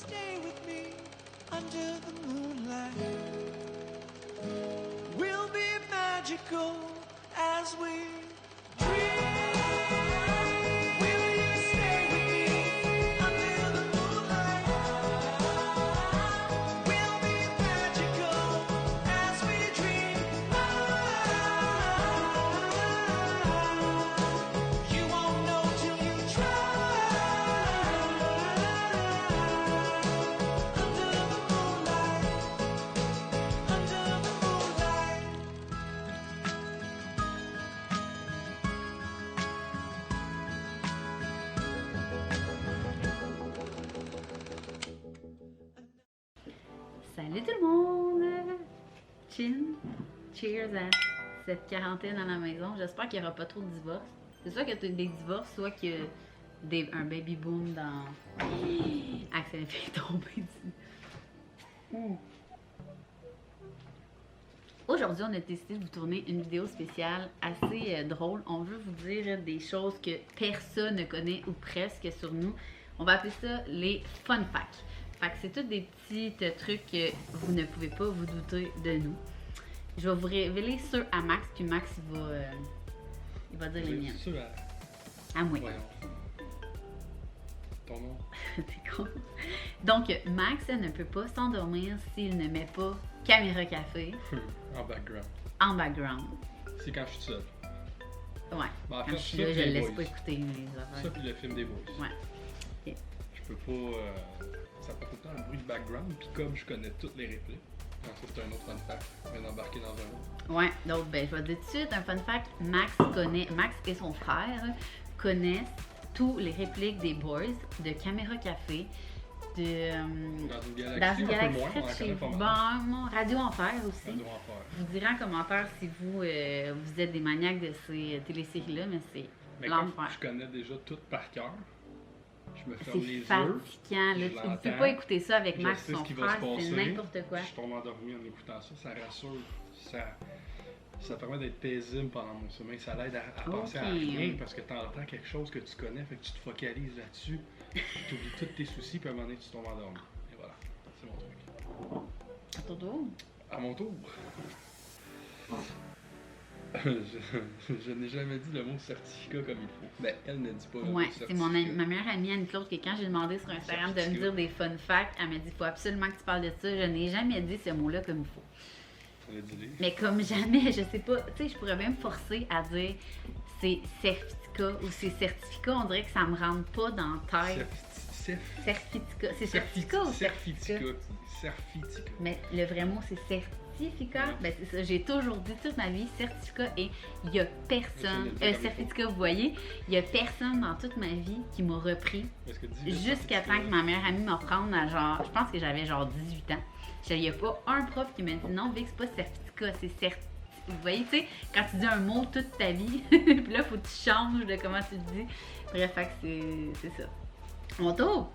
stay with me under the moonlight? We'll be magical as we dream. Will you stay with me under the moonlight? We'll be magical as we dream. You won't know till you try. Under the moonlight, under the moonlight. Salut tout le monde! Chin! Cheers à cette quarantaine à la maison. J'espère qu'il n'y aura pas trop de divorces. C'est soit qu'il y a des divorces, soit qu'il y a un baby boom dans... Axel fait tomber dessus. Aujourd'hui, on a décidé de vous tourner une vidéo spéciale assez drôle. On veut vous dire des choses que personne ne connaît ou presque sur nous. On va appeler ça les fun facts. Fait que c'est tous des petits trucs que vous ne pouvez pas vous douter de nous. Je vais vous révéler ceux à Max, puis Max il va dire les miens. Sûr À moi. Voyons. Ton nom? T'es con. Donc, Max ne peut pas s'endormir s'il ne met pas caméra café En background. en background. C'est quand je suis seul. Ouais. Ben, en Quand fait, je suis ça là, je puis le les laisse boys. pas écouter les Ça affaires. puis le film des boys. Ouais. Ok. Je peux pas. Ça fait tout le temps un bruit de background, puis comme je connais toutes les répliques. Non, ça c'est un autre fun fact. Je viens d'embarquer dans un autre. Ouais, donc ben, je vais dire tout de suite un fun fact. Max et son frère connaissent tous les répliques des boys de Caméra Café, de Dans une galaxie, un peu moins, on en près de connaît chez pas vous. mal. Bon, Radio Enfer aussi. Ça doit en faire. Je vous dirai en commentaire si vous êtes des maniaques de ces téléséries-là, mais c'est Mais comme l'enfer. je connais déjà tout par cœur, je me ferme C'est les yeux. fatigant. Là. je Tu ne peux l'entends, pas écouter ça avec je Max, sais son ce qui va frère, se c'est passer. n'importe quoi. Je tombe endormi en écoutant ça, ça rassure. Ça permet d'être paisible pendant mon sommeil. Ça l'aide à penser à Ok. rien parce que tu entends quelque chose que tu connais, fait que tu te focalises là-dessus. Tu oublies tous tes soucis, puis à un moment donné, tu tombes endormi. Et voilà, c'est mon truc. À ton tour. À mon tour. Je n'ai jamais dit le mot certificat comme il faut. Ben, elle ne dit pas le mot Ouais, certificat. c'est ma meilleure amie Anne-Claude que quand j'ai demandé sur Instagram de me dire des fun facts, elle m'a dit il faut absolument que tu parles de ça. Je n'ai jamais dit ce mot-là comme il faut. On a dit les- Mais comme jamais, je sais pas, tu sais, je pourrais même forcer à dire c'est certificat ou c'est certificat, on dirait que ça me rentre pas dans la tête. Certificat, c'est certificat ou certificat? Certificat. Mais le vrai mot c'est certificat. Ben c'est ça, j'ai toujours dit toute ma vie certificat et il y a personne, Essaye de le dire comme il certificat vous voyez, il y a personne dans toute ma vie qui m'a repris Parce que dis-le, jusqu'à temps que ma meilleure amie m'apprenne à genre, je pense que j'avais genre 18 ans. Il n'y a pas un prof qui m'a dit non, Vic, c'est pas certificat, c'est certificat. Vous voyez, tu sais, quand tu dis un mot toute ta vie, puis là, il faut que tu changes de comment tu le dis. Bref, fait que c'est ça. Mon tour.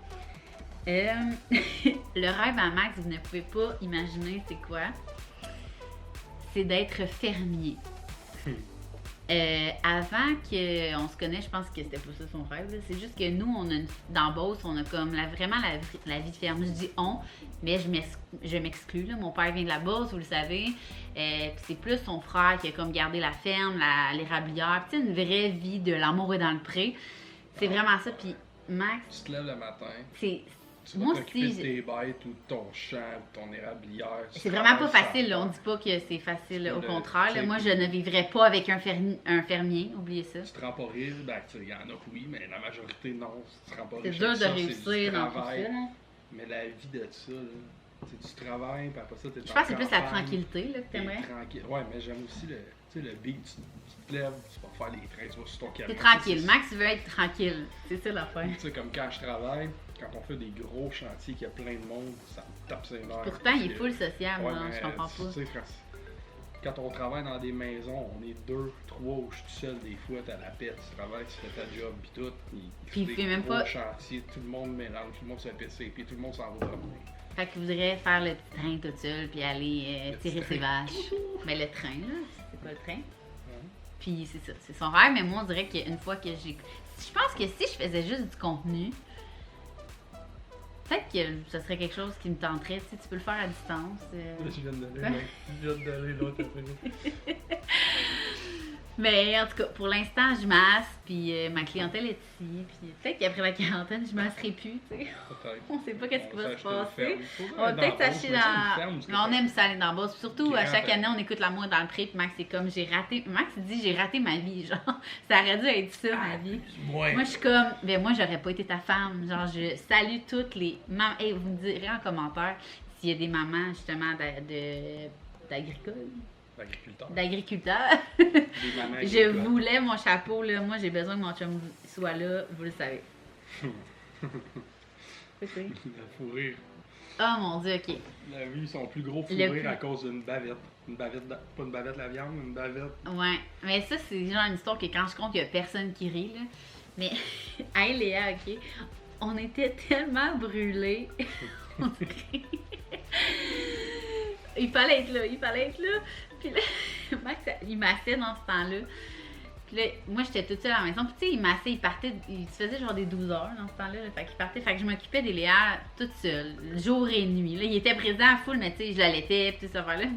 Le rêve à Max, vous ne pouvez pas imaginer c'est quoi. C'est d'être fermier. Avant qu'on se connaisse, je pense que c'était pas ça son rêve. là. C'est juste que nous, on a dans Beauce, on a comme vraiment la vie de ferme. Je dis on, mais je m'exclus. là. Mon père vient de la Beauce, vous le savez. Puis c'est plus son frère qui a comme gardé la ferme, l'érablière. Puis une vraie vie de l'amour et dans le pré. C'est vraiment ça. Puis Max, Tu te lèves le matin, c'est tu vas moi t'occuper aussi, de tes bêtes ou de ton champ ou de ton érablière. tu c'est vraiment pas travailles facile, sans là. On faire. dit pas que c'est facile, là. Au Le- contraire. là. c'est- Moi, je ne vivrais pas avec un fermier, oubliez ça. Tu te rends pas riche, ben tu sais, il y en a oui, mais la majorité non. Tu te rends pas C'est riche dur avec de ça, c'est réussir du dans tout ça. travail. là. Mais la vie de ça, là, tu travailles, puis après ça, t'es Je pense que c'est plus la tranquillité là, que t'aimerais. Tranquille. Ouais, mais j'aime aussi le beat. Tu te lèves, tu vas faire les trains, tu vas sur ton camion. T'es Tu sais, tranquille. Max veut être tranquille. C'est ça l'affaire. Tu sais, comme quand je travaille, quand on fait des gros chantiers, qu'il y a plein de monde, ça me tape ses nerfs. Pourtant, il est Puis, full social, ouais, là. mais, Je comprends tu pas. sais, quand on travaille dans des maisons, on est 2, 3, ou je suis tout seul des fois, t'as la pète, tu travailles, tu fais ta job, puis tout. Puis il des fait même gros pas- chantiers, tout le monde mélange, tout le monde se fait pisser, puis tout le monde s'en va promener. Fait qu'il voudrait faire le petit train tout seul puis aller Le tirer petit ses train. vaches. Mais le train, là, c'est pas le train. Ouais. Puis c'est ça, c'est son rêve, mais moi on dirait qu'une fois que j'ai. Je pense que si je faisais juste du contenu, Peut-être que ça serait quelque chose qui me tenterait. Tu sais, tu peux le faire à distance. Je viens de donner, je viens de donner l'autre après. Mais en tout cas, pour l'instant, je masse, puis ma clientèle est ici. Puis peut-être qu'après la quarantaine, je masserai plus, tu sais. Peut-être. On sait pas qu'est-ce qui va se On va passer. s'acheter On va peut-être s'acheter dans. Mais on aime ça aller dans le boss. Surtout, à chaque Grand, année, on écoute l'amour dans le pré. Puis Max, c'est comme j'ai raté. Max, il dit j'ai raté ma vie. Genre, ça aurait dû être ça, ma vie. Ouais. Moi, je suis comme, ben moi, j'aurais pas été ta femme. Genre, je salue toutes les mamans. Hey, vous me direz en commentaire s'il y a des mamans, justement, d'agricole. D'agriculteurs. Des mamans Je agricoles. voulais mon chapeau, là. Moi, j'ai besoin que mon chum soit là. Vous le savez. C'est quoi? La fou rire. Oh mon dieu, ok. La vie, son plus gros fou Le rire plus- à cause d'une bavette. Une bavette, pas une bavette la viande, une bavette. Ouais. Mais ça, c'est genre une histoire que quand je compte, il y a personne qui rit, là. Mais, hey Léa, ok. On était tellement brûlés. On dirait- il fallait être là. Puis là, Max, il massait dans ce temps-là. Puis là, moi, j'étais toute seule à la maison. Puis tu sais, il massait, il partait, il se faisait genre des 12 heures dans ce temps-là. Là. Fait qu'il partait. Fait que je m'occupais des Léa toute seule, jour et nuit. Là, il était présent à full, mais tu sais, je l'allaitais, puis tout ça, là. Puis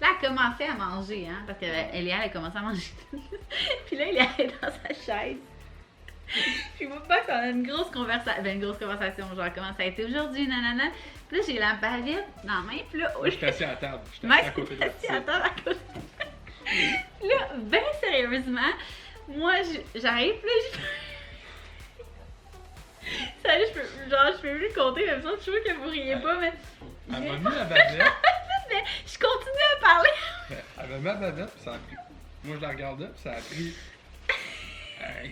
là, elle commençait à manger, hein, parce que Léa, elle commençait à manger. Puis là, il est dans sa chaise. Puis moi, Max, on a une grosse conversation, genre, comment ça a été aujourd'hui, nanana. Puis là, j'ai la bavette dans la main, puis là, Moi, j'étais assis à table. J'étais Max assis à côté de était la assis à petite. table à côté. Là, ben sérieusement, moi, j'arrive, puis là, Sérieux, je peux plus le compter, même ça, je suis sûre que vous riez pas, mais... Elle m'a mis la bavette. Mais je continue à parler. Elle m'a mis la bavette, puis ça a pris. Moi, je la regardais, puis ça a pris.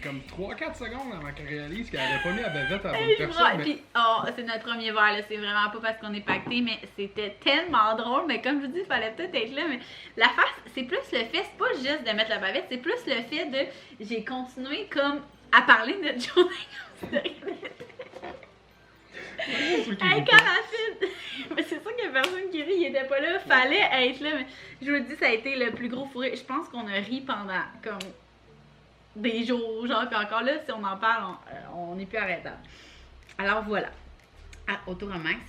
Comme 3-4 secondes avant qu'elle réalise qu'elle avait pas mis la bavette à la bonne Je personne. vois, Mais... puis, oh, c'est notre premier verre, là. C'est vraiment pas parce qu'on est pacté, mais c'était tellement drôle. Mais comme je vous dis, il fallait peut-être être là. Mais la face, c'est plus le fait, c'est pas juste de mettre la bavette, c'est plus le fait de. J'ai continué comme à parler de notre journée comme si de rien n'était. Hey, quand la fille. Mais c'est sûr qu'il y a personne qui rit, il était pas là. Fallait être là. Mais je vous dis, ça a été le plus gros fourré. Je pense qu'on a ri pendant comme des jours, genre, puis encore là, si on en parle, on n'est plus arrêtable. Alors voilà. Autour à Max.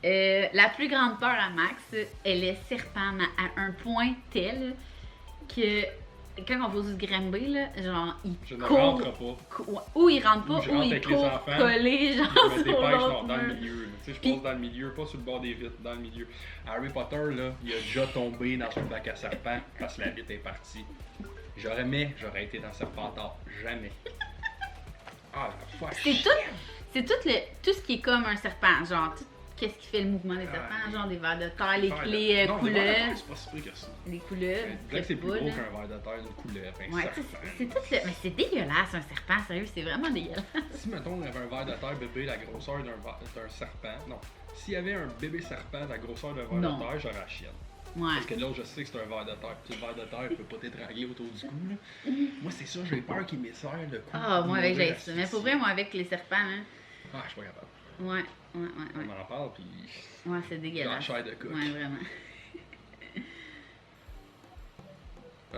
La plus grande peur à Max, elle est serpent à un point tel que quand on va se grimper, là, genre, il Je ne court. rentre pas. Ou il rentre pas, Je ou rentre il avec les court enfants, collé, genre, Je me sur dépêche l'autre dans le mur. milieu. Là. Tu sais, je Puis- passe dans le milieu, pas sur le bord des vitres, dans le milieu. Harry Potter, là, il a déjà tombé dans son bac à serpent parce que la vitre est partie. J'aurais été dans Serpentard. Jamais. Ah, la fois. C'est tout ce qui est comme un serpent, genre, tout qu'est-ce qui fait le mouvement des serpents, genre des vers de terre, les couleuvres. C'est pas si pire que ça. Les couleuvres. Je dirais que c'est plus pas, gros là. qu'un ver de terre, une couleuvre, un Ouais, serpent. c'est tout le. Mais c'est dégueulasse, un serpent, sérieux, c'est vraiment dégueulasse. Si, mettons, on avait un ver de terre bébé, la grosseur d'un serpent, non. S'il y avait un bébé serpent, la grosseur d'un ver Non. de terre, j'aurais la chienne. Ouais. Parce que là, je sais que c'est un ver de terre. Puis le ver de terre, il peut pas t'étrangler autour du cou. Là. Moi, c'est ça, j'ai peur qu'il m'esserre le cou. Ah, moi avec j'ai j'ai ça. Mais pour vrai, moi avec les serpents, hein. Ah, je suis pas capable. Ouais. On en parle, puis Ouais, c'est j'ai la dégueulasse. chair de coq. Ouais, vraiment. Ah.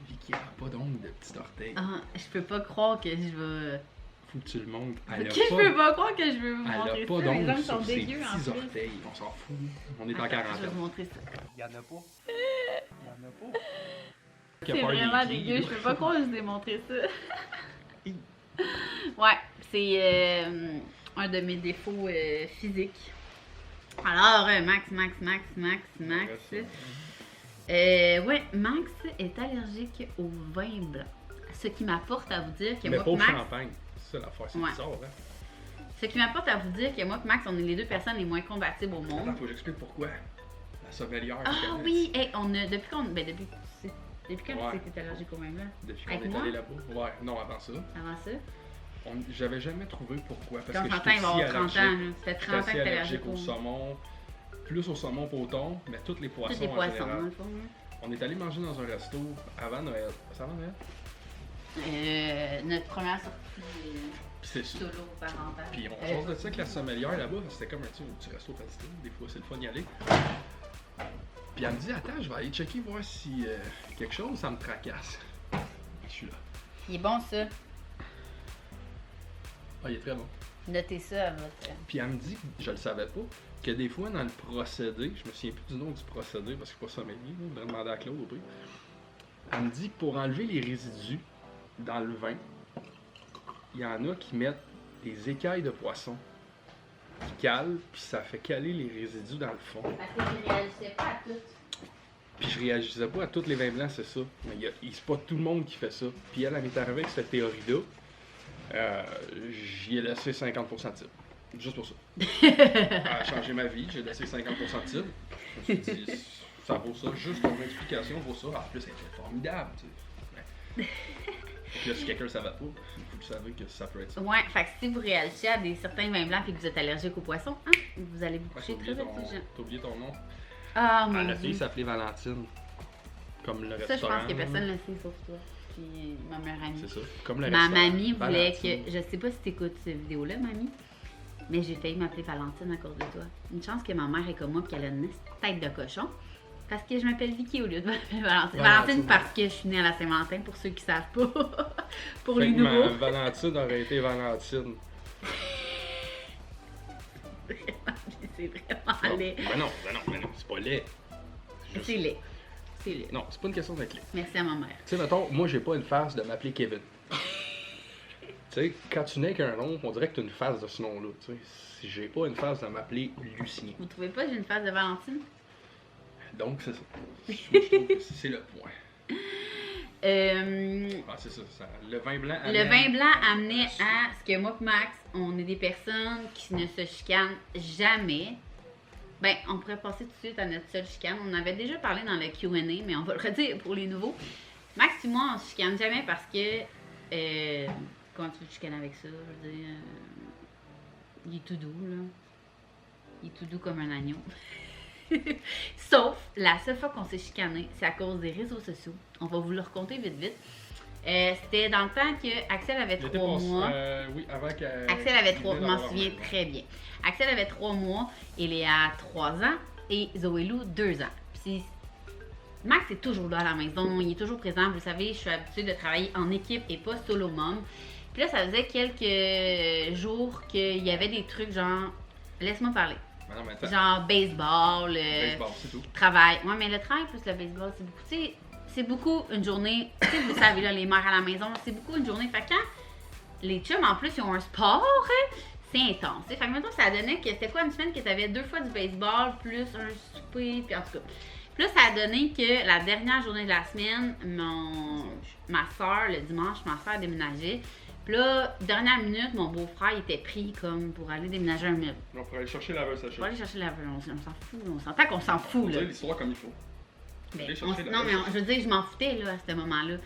Vicky a pas d'ongles de petit orteil. Ah, je peux pas croire que je vais. Faut que tu le montres. Elle a Que je peux pas croire que je veux vous Elle montrer a pas ça. Les d'ongles ongles sont sur ses dégueux en petits plus. orteils. On s'en fout. On est en Attends, je vais quarantaine. vous montrer ça. Il y en a pas. Il y en a pas. C'est vraiment dégueu, je peux pas croire que je vous ai montré ça. Ouais, c'est un de mes défauts physiques. Alors, Max. Ouais, Max est allergique au vin blanc. Ce qui m'apporte à vous dire que Mais moi pas et au Max. champagne. C'est ça l'affaire, c'est Ouais. bizarre, hein? Ce qui m'apporte à vous dire que moi et Max, on est les deux personnes les moins compatibles au monde. Attends, faut que j'explique pourquoi. La sommelière. Ah je connais. oui, hey, on a depuis quand Ouais. tu étais allergique au vin blanc? Depuis Avec qu'on est moi? allé là-bas. Ouais, non, avant ça. Avant ça? J'avais jamais trouvé pourquoi. Parce Quand que on s'entend, j'étais il va avoir si 30 ans. allergique. là. Ça fait J'étais 30 ans que assez t'es allergique allergique au saumon. Plus au saumon qu'au thon, mais tous les poissons. Tous les en poissons, général. dans le fond. hein. On est allé manger dans un resto avant Noël. C'est avant Noël? Notre première sortie Puis c'est ça. solo parental. Puis on chose de ça avec la sommelière là-bas, c'était comme un petit resto festif. Des fois, c'est le fun d'y aller. Puis elle me dit, attends, je vais aller checker voir si quelque chose, ça me tracasse. Je suis là. Il est bon ça. Ah, il est très bon. Notez ça à votre... Puis elle me dit, je le savais pas, que des fois dans le procédé, je me souviens plus du nom du procédé parce que je suis pas sommelier, là, je vais demander à Claude au pire. Elle me dit que pour enlever les résidus dans le vin, il y en a qui mettent des écailles de poisson qui calent, puis ça fait caler les résidus dans le fond. Parce que je réagissais pas à tout. Puis je réagissais pas à tous les vins blancs, c'est ça. Mais c'est pas tout le monde qui fait ça. Puis elle m'est arrivée avec cette théorie-là. J'y ai laissé 50% de type. Juste pour ça. Elle a changé ma vie, j'ai laissé 50% de type. Je me suis dit, ça vaut ça. Juste ton explication vaut ça. En plus, elle était formidable, tu sais. Puis là, si quelqu'un ne savait pas, vous savez que ça peut être ça. Ouais, fait que si vous réagissez à certains vins blancs et que vous êtes allergique aux poissons, hein, vous allez vous Ouais, coucher très intelligent. T'as oublié ton nom? Ah, Ah, mon la fille Dieu. s'appelait Valentine. Comme le Ça, je restaurant. pense que personne ne le sait sauf toi. Puis ma meilleure amie. C'est ça. Comme le Ma restaurant. mamie voulait Valentine. que. Je sais pas si t'écoutes cette vidéo-là, mamie. Mais j'ai failli m'appeler Valentine à cause de toi. Une chance que ma mère est comme moi et qu'elle a une tête de cochon. Parce que je m'appelle Vicky au lieu de m'appeler Valentine. Valentine parce que je suis née à la Saint-Valentin, pour ceux qui savent pas. Pour Fait les que nouveaux. ma Valentine aurait été Valentine. C'est vraiment laid. Ben non, c'est pas laid. juste- C'est laid. C'est laid. Non, c'est pas une question d'être laid. Merci à ma mère. Tu sais, mettons, moi j'ai pas une phase de m'appeler Kevin. Tu sais, quand tu nais qu'un nom, on dirait que tu as une phase de ce nom-là. Tu sais, si j'ai pas une phase de m'appeler Lucien. Vous trouvez pas que j'ai une phase de Valentine? Donc, c'est ça. Je trouve que c'est le point. Ah, c'est ça, le vin blanc. Le vin blanc amenait à ce que moi et Max, on est des personnes qui ne se chicanent jamais. Ben, on pourrait passer tout de suite à notre seule chicane. On avait déjà parlé dans le Q&A, mais on va le redire pour les nouveaux. Max et moi, on se chicane jamais parce que... comment tu veux te chicaner avec ça? Je veux dire... il est tout doux, là. Il est tout doux comme un agneau. Sauf, la seule fois qu'on s'est chicané, c'est à cause des réseaux sociaux. On va vous le raconter vite, vite. C'était dans le temps que Axel avait 3 mois. Oui, avant qu'elle. Axel avait 3 mois, je m'en souviens très bien. Axel avait 3 mois, et Léa 3 ans et Zoé Lou 2 ans. Puis Max est toujours là à la maison, il est toujours présent. Vous savez, je suis habituée de travailler en équipe et pas solo mom. Puis là, ça faisait quelques jours qu'il y avait des trucs genre, laisse-moi parler. Mais non, mais attends. Genre baseball, Baseball, c'est tout. travail. Ouais, mais le travail plus le baseball, c'est beaucoup. Tu sais, c'est beaucoup une journée. Tu sais, vous savez, là, les mères à la maison, c'est beaucoup une journée. Fait que quand les chums, en plus, ils ont un sport, hein, c'est intense. Fait que maintenant, ça donnait que c'était quoi une semaine que t'avais 2 fois du baseball, plus un souper, puis en tout cas. Puis là, ça a donné que la dernière journée de la semaine, ma soeur, le dimanche, ma soeur déménageait. Puis là, dernière minute, mon beau-frère il était pris comme pour aller déménager un meuble. On pourrait aller chercher la vaisselle. Pour aller chercher la on s'en fout, on s'entend qu'on s'en fout, là. Dire l'histoire comme il faut. Ben, Aller chercher la non, mais vaisselle. je veux dire, je m'en foutais, là, à ce moment-là.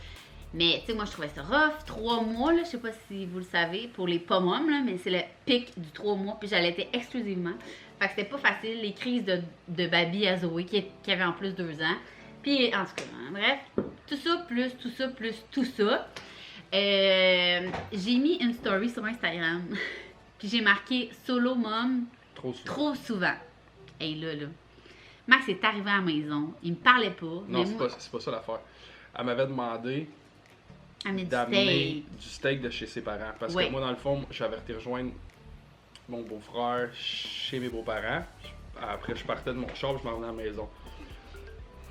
Mais, tu sais, moi, je trouvais ça rough. 3 mois, là, je sais pas si vous le savez, pour les pommes, là, mais c'est le pic du 3 mois, puis j'allaitais exclusivement. Fait que c'était pas facile, les crises de Babi à Zoé, qui avait en plus 2 ans. Puis, en tout cas, hein, bref, tout ça, plus tout ça, plus tout ça. J'ai mis une story sur Instagram, puis j'ai marqué « Solo mom Trop souvent. trop souvent ». Et là, Max est arrivé à la maison, il me parlait pas. Non, mais moi, c'est pas ça l'affaire. Elle m'avait demandé amener du d'amener steak. du steak de chez ses parents. Parce Ouais. que moi, dans le fond, j'avais été rejoindre mon beau-frère chez mes beaux-parents. Après, je partais de mon char, je m'en venais à la maison.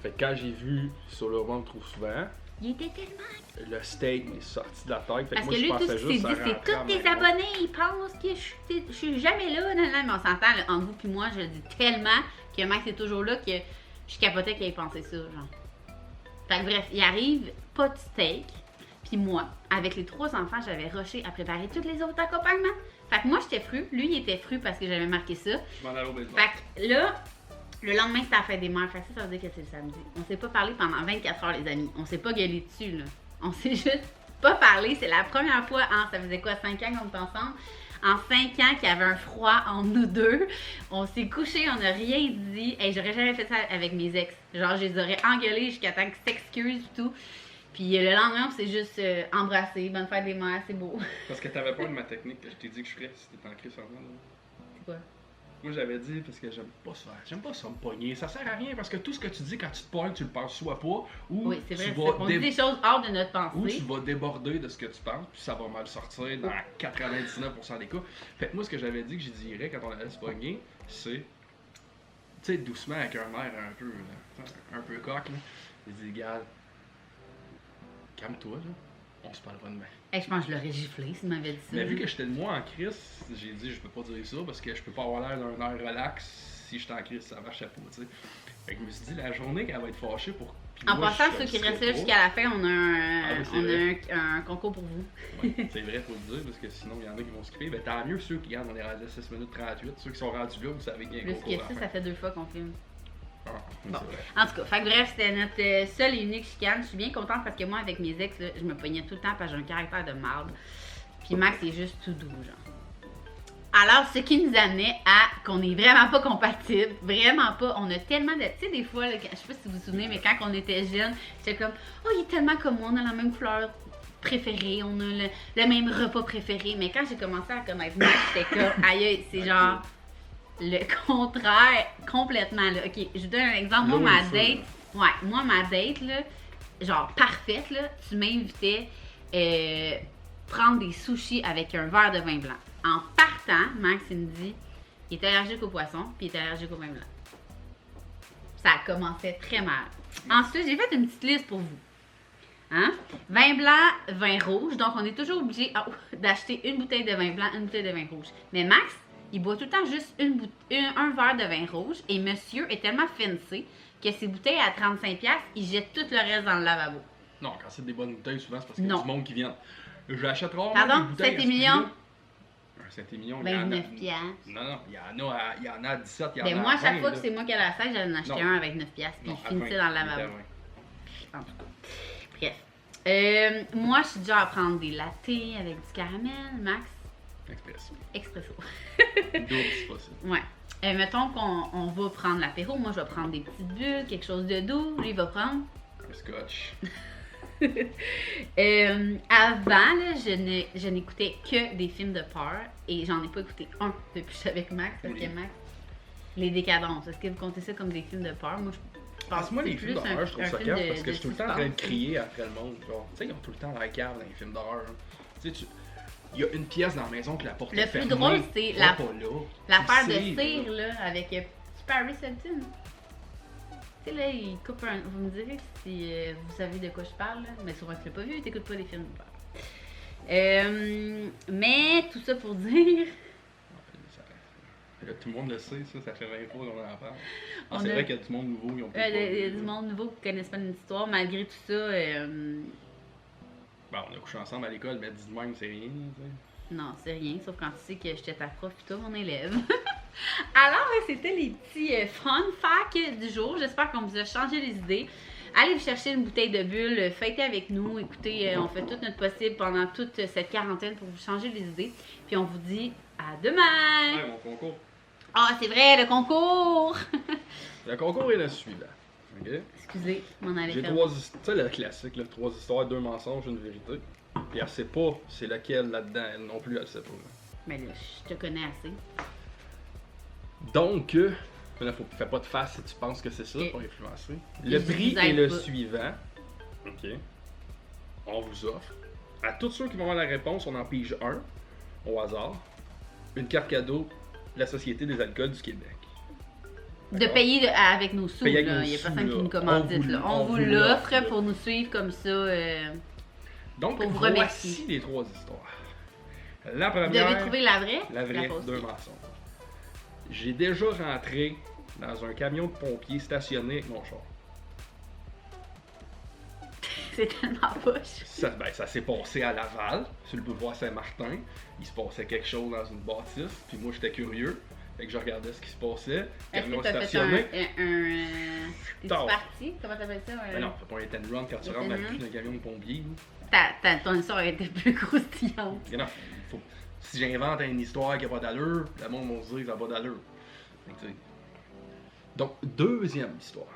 Fait que quand j'ai vu Solo Mom trop souvent, Il était tellement... le steak m'est sorti de la tête. Fait que Parce moi, que je lui, tout pensais ce qu'il s'est juste dit, à c'est rentrer à tous la tes maison. abonnés, ils pensent que je suis jamais là. Non, non, mais on s'entend, là, entre vous puis moi, je le dis tellement que Max est toujours là que je capotais qu'il ait pensé ça, genre. Fait que bref, il arrive, pas de steak. Puis moi, avec les 3 enfants, j'avais rushé à préparer tous les autres accompagnements. Fait que moi, j'étais fru. Lui, il était fru parce que j'avais marqué ça. Je m'en allais au baseball. Fait que là, le lendemain, c'était la fête des mères. Fait que ça veut dire que c'est le samedi. On s'est pas parlé pendant 24 heures, les amis. On s'est pas gueulé dessus, là. On s'est juste pas parlé. C'est la première fois, ça faisait quoi, 5 ans qu'on était ensemble? En 5 ans qu'il y avait un froid entre nous deux. On s'est couché, on n'a rien dit. Et j'aurais jamais fait ça avec mes ex. Genre, je les aurais engueulés jusqu'à temps qu'ils s'excusent et tout. Puis le lendemain, on s'est juste embrassé. Bonne fête des mères, c'est beau. Parce que t'avais peur de ma technique que je t'ai dit que je ferais si t'étais en crise en là. C'est quoi? Moi, j'avais dit, parce que j'aime pas ça me pogner. Ça sert à rien, parce que tout ce que tu dis quand tu te pognes, tu le penses soit pas, ou Oui, c'est vrai, tu c'est vas ça. On dit des choses hors de notre ou pensée. tu vas déborder de ce que tu penses, puis ça va mal sortir dans 99% des cas. Fait que moi, ce que j'avais dit que je dirais quand on allait se pogner, c'est, tu sais, doucement avec un air un peu coq, là. J'ai dit, gars, calme-toi, là. On se parlera demain. Hey, je pense que je l'aurais giflé s'il m'avait dit ça. Mais vu que j'étais de moi en crise, j'ai dit, je peux pas dire ça parce que je peux pas avoir l'air d'un air relax si j'étais en crise, ça marchait pas, tu sais. Fait que je me suis dit, la journée qu'elle va être fâchée pour. Puis En moi, passant, je ceux qui serai restent là pas. jusqu'à la fin, on a Ah oui, c'est un concours pour vous. Ouais, c'est vrai, faut le dire, parce que sinon, il y en a qui vont skipper. Ben, tant mieux ceux qui regardent, on est rendu à 6 minutes 38. Ceux qui sont rendus là, vous savez qu'il y a un Plus concours que à la ça, fin. ça fait 2 fois qu'on filme. Ah, oui, Bon. c'est vrai. En tout cas, fait que bref, c'était notre seule et unique chicane. Je suis bien contente parce que moi, avec mes ex, là, je me pognais tout le temps parce que j'ai un caractère de marde. Puis Max est juste tout doux, genre. Alors, ce qui nous amenait à qu'on est vraiment pas compatibles, vraiment pas. On a tellement de. Tu sais, des fois, là, je sais pas si vous vous souvenez, mais quand on était jeunes, j'étais comme, oh, il est tellement comme moi, on a la même couleur préférée, on a le même repas préféré. Mais quand j'ai commencé à connaître Max, j'étais comme, aïe, c'est genre le contraire complètement, là. Ok, je vous donne un exemple. Moi, L'eau ma et le feu, date, ouais, moi, ma date, là, genre parfaite, là, tu m'invitais prendre des sushis avec un verre de vin blanc. En partant, Max, il me dit, il est allergique au poisson, puis il est allergique au vin blanc. Ça a commencé très mal. Ensuite, j'ai fait une petite liste pour vous. Hein? Vin blanc, vin rouge. Donc, on est toujours obligé d'acheter une bouteille de vin blanc, une bouteille de vin rouge. Mais Max, il boit tout le temps juste un verre de vin rouge. Et monsieur est tellement fancy que ses bouteilles à 35$, il jette tout le reste dans le lavabo. Non, quand c'est des bonnes bouteilles, souvent, c'est parce qu'il y a Non. du monde qui vient. J'achète rarement Pardon? des bouteilles à ce 7 millions? prix-là. Un Saint-Émilion, il y en a. 29$. Non, non, il y en a à 17, il y en Ben a moi, à à chaque 20, fois là. que c'est moi qui ai la sac, j'allais en acheter Non. un avec 9$, puis Non, il à finissait 20, dans le il est à lavabo. 20. En tout cas. Bref. Moi, je suis déjà à prendre des lattés avec du caramel, Max. Express. Expresso. Double, c'est possible. Ouais. Mettons qu'on va prendre l'apéro. Moi, je vais prendre des petites bulles, quelque chose de doux. Lui, il va prendre. Un scotch. Avant, là, je n'écoutais que des films de peur et j'en ai pas écouté un depuis que je suis avec Max. Parce que Oui. Max, Les Décadences, est-ce que vous comptez ça comme des films de peur? Moi, je pense Moi, que les c'est films plus d'horreur, je trouve ça film calme parce que je suis tout le temps en train de suspense. crier après le monde. Genre, tu sais, ils ont tout le temps la cave dans les films d'horreur. Hein. Tu sais, il y a une pièce dans la maison que la porte Le est plus fermée. drôle, c'est Va la- pas là. L'affaire Tu de sais, cire, là, avec Paris Hilton. Tu sais, là, il coupe un. Vous me direz si vous savez de quoi je parle, là. Mais souvent, tu l'as pas vu, t'écoutes pas des films de peur. Mais tout ça pour dire. Là, tout le monde le sait, ça fait 20 fois qu'on en parle. On C'est a- vrai qu'il y a du monde nouveau, ils ont pas Il y a vu, du là. monde nouveau qui connaissent pas notre histoire, malgré tout ça. Bon, on a couché ensemble à l'école, mais dis de même, c'est rien. Tu sais. Non, c'est rien, sauf quand tu sais que j'étais ta prof et toi mon élève. Alors, c'était les petits fun facts du jour. J'espère qu'on vous a changé les idées. Allez vous chercher une bouteille de bulle, fêtez avec nous. Écoutez, on fait tout notre possible pendant toute cette quarantaine pour vous changer les idées. Puis on vous dit à demain! Ouais, mon concours. Ah, c'est vrai, le concours! Le concours est le suivant. OK? Excusez, m'en allais J'ai faire. 3 histoires. Tu sais, le classique, là, 3 histoires, 2 mensonges, une vérité. Puis elle sait pas c'est lequel là-dedans. Elle non plus, elle sait pas. Là. Mais là, je te connais assez. Donc, là, fais pas de face si tu penses que c'est ça Ok. pour influencer. Je Le vous prix aide est le pas. suivant. OK. On vous offre. À tous ceux qui vont avoir la réponse, on en pige un, au hasard. Une carte cadeau de la Société des alcools du Québec. De D'accord? payer avec nos sous, Payer avec là. nos Il n'y a sous, personne qui là. nous commandite, là. On vous l'offre là. pour nous suivre comme ça. Donc, Pour vous voici remercier. les 3 histoires. La Vous première, devez trouver la vraie? la vraie, fausse. 2 mensonges. J'ai déjà rentré dans un camion de pompiers stationné avec mon char. C'est tellement poche. Ça s'est passé à Laval, sur le boulevard Saint-Martin. Il se passait quelque chose dans une bâtisse, puis moi j'étais curieux. Fait que je regardais ce qui se passait. Le Est-ce camion que tu as fait stationné. T'es-tu Tard. parti? Comment t'appelles ça? Ben non, fais pas un hit and run quand tu Hit rentres and dans le run? cul d'un camion de pompiers. là. Ton histoire a été plus croustillante. Mais non, si j'invente une histoire qui n'a pas d'allure, le monde va se dire que ça n'a pas d'allure. Fait que, tu sais. Donc, deuxième histoire.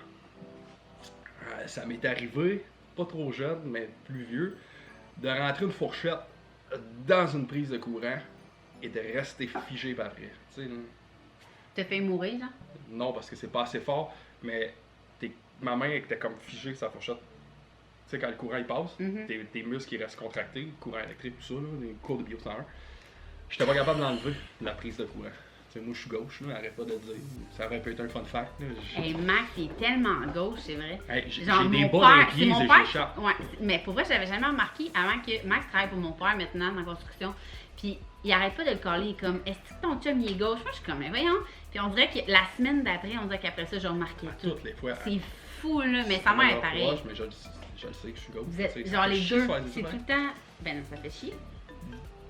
Ça m'est arrivé, pas trop jeune, mais plus vieux, de rentrer une fourchette dans une prise de courant et de rester figé par après. Tu sais, là. t'as fait mourir, genre? Non, parce que c'est pas assez fort, mais ma main était comme figée sur sa fourchette. Tu sais, quand le courant il passe, Mhm. tes muscles ils restent contractés, le courant électrique, tout ça, là, des cours de bio 101. J'étais pas capable d'enlever la prise de courant. Tu sais, moi je suis gauche, là, arrête pas de le dire. Ça aurait pu être un fun fact. Là. Hey, Max, il est tellement gauche, c'est vrai. Hey, j'ai Genre, des mon bas dans les père, c'est pieds mon et père. j'échappe. Ouais, mais pour vrai, j'avais jamais remarqué avant que Max travaille pour mon père maintenant dans la construction. Puis il arrête pas de le coller. Il est comme, est-ce que ton chum il est gauche? Moi, je suis comme, mais voyons. Puis on dirait que la semaine d'après, on dirait qu'après ça, j'ai remarqué tout. Toutes les fois. C'est fou, là, mais sa mère est pareille. Proche, mais je le sais que je suis gauche. Vous êtes Tu sais, ça genre fait les chier deux, de faire des c'est tout affaires. le temps. Ben non, ça fait chier.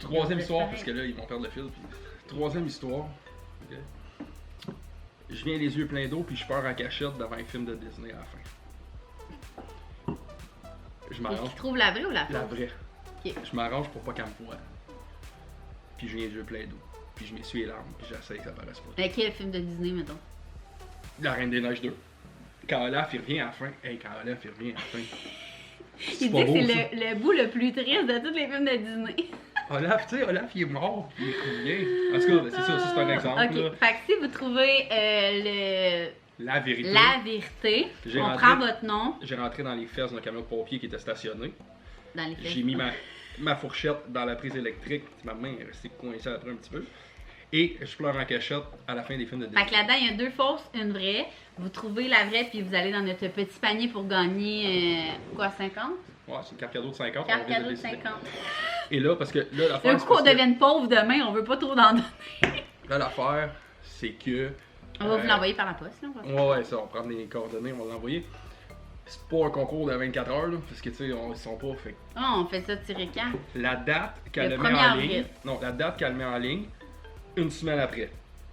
Troisième Vous êtes histoire, pareil. parce que là, ils vont perdre le fil. Puis... Troisième histoire. Ok. Je viens les yeux pleins d'eau, puis je pars en cachette devant un film de Disney à la fin. Je Est-ce m'arrange. qu'il trouve la vraie ou la fausse? La vraie. Ok. Je m'arrange pour pas qu'elle me voie. Puis je viens les yeux pleins d'eau. Puis je m'essuie les larmes, puis j'essaie que ça paraisse pas. Mais quel film de Disney, mettons? La Reine des Neiges 2. Quand Olaf il revient à la fin. Hey, quand Olaf il revient à la fin. Il C'est dit pas que beau, ça. c'est le bout le plus triste de tous les films de Disney. Olaf, tu sais, Olaf il est mort, puis il revient. En tout cas, ben, c'est ça, c'est un exemple. Ok, Là. fait que si vous trouvez La vérité. la vérité, J'ai on rentré- prend votre nom J'ai rentré dans les fesses d'un camion de pompier qui était stationné. dans les faits. J'ai mis ma fourchette dans la prise électrique. Ma main est restée coincée après un petit peu. Et je pleure en cachette à la fin des films de Disney. Fait que là-dedans, il y a 2 fausses, une vraie. Vous trouvez la vraie, puis vous allez dans notre petit panier pour gagner, quoi, 50? Ouais, c'est une carte cadeau de 50. Carte on vient cadeau de décider. 50. Et là, parce que là, l'affaire. Le c'est coup qu'on parce que- devienne pauvre demain, on veut pas trop d'en donner. Là, l'affaire, c'est que. On va vous l'envoyer par la poste, là. on va- Ouais, ça, on prend les coordonnées, on va l'envoyer. C'est pas un concours de 24 heures, là, parce que, tu sais, ils sont pas. Fait que Ah, on fait ça tirer quand? la date qu'elle Le le met 1er en avril. ligne. Non, la date qu'elle met en ligne, une semaine après.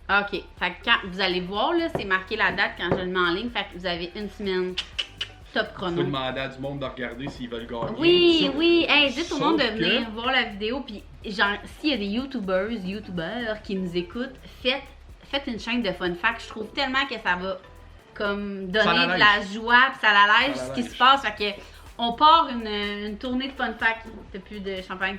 Ah, ok. Fait que quand vous allez voir, là, c'est marqué la date quand je le mets en ligne. Fait que vous avez une semaine top Tu chrono. peux demander à du monde de regarder s'ils veulent gagner. Oui, Sauf- oui. Hey, dites au monde de sauf que- venir voir la vidéo. Puis, genre, s'il y a des youtubeurs qui nous écoutent, faites une chaîne de fun fact. Je trouve tellement que ça va comme Ça donner de l'allège. la joie, puis ça l'allège Ça ce qui l'allège. se passe. Fait que on part une tournée de fun fact. T'as plus de champagne.